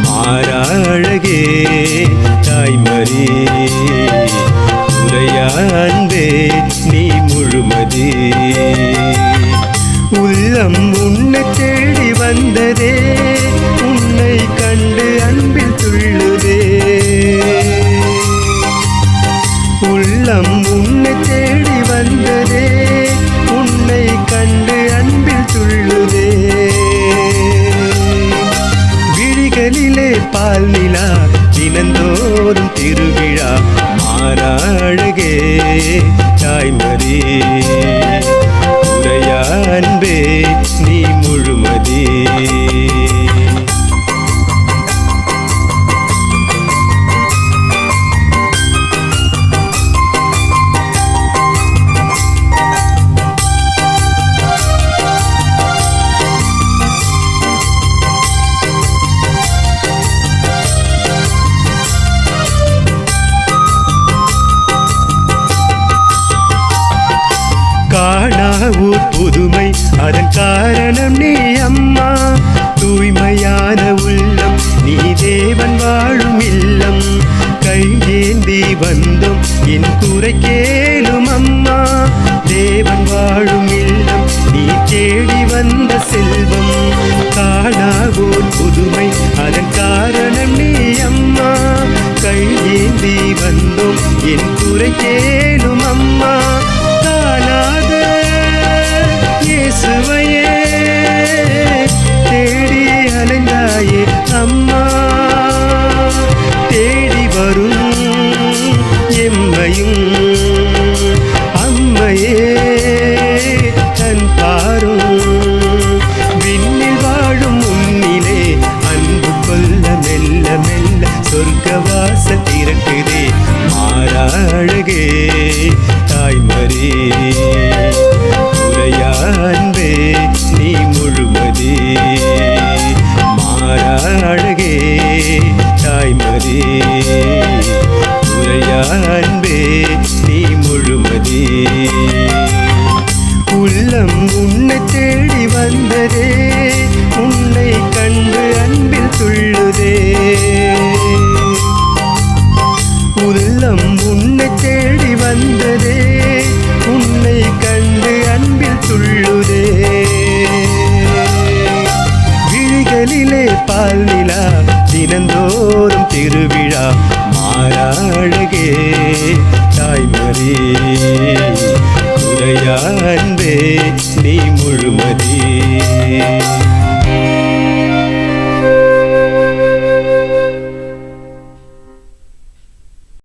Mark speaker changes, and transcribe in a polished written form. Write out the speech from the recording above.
Speaker 1: மாறாழகே தாய்மரி உரையான்பே நீ முழுமதி. உள்ளம் உன்னை தேடி வந்ததே, உன்னை கண்டு அன்பில் துள்ளுதே. உள்ளம் உன்னை தேடி வந்ததே, உன்னை கண்டு அன்பில் துள்ளுதே. விழிகளிலே பால் நிலா, தினந்தோறும் திருவிழா. மாறாழகே தாய்மரி உரையான்பே நீ முழுமதி. காணாவூர் புதுமை அதன் காரணம் நீ அம்மா. தூய்மையான உள்ளம் நீ தேவன் வாழும் இல்லம். கையேந்தி வந்தோம் என் குறை கேளும் அம்மா. தேவன் வாழும் இல்லம் நீ தேடி வந்த செல்வம். காணாவூர் புதுமை அதன் காரணம் நீ அம்மா. கையேந்தி வந்தோம் என் குறை கேளும் அம்மா. தானாக இயேசுவையே தேடி அலைந்தாயே அம்மா. தேடி வரும் எம்மையும் அம்மையே தன் பாரும். விண்ணில் வாழும் முன்னிலே அன்பு கொள்ள மெல்ல மெல்ல சொர்க்கவாசல் திறக்குதே. மாறாழகே தாய்மரி உரையான்பே நீ முழுமதி. மாறாழகே தாய்மரி உரையான்பே நீ முழுமதி. உள்ளம் உன்னை தேடி வந்ததே, உன்னை கண்டு அன்பில் துள்ளுதே. உள்ளம் உன்னை தேடி வந்ததே, உன்னை கண்டு அன்பில் துள்ளுதே. விழிகளிலே பால் நிலா, தினந்தோறும் திருவிழா. மாறாழகே தாய்மரி உரையான்பே நீ முழுமதி.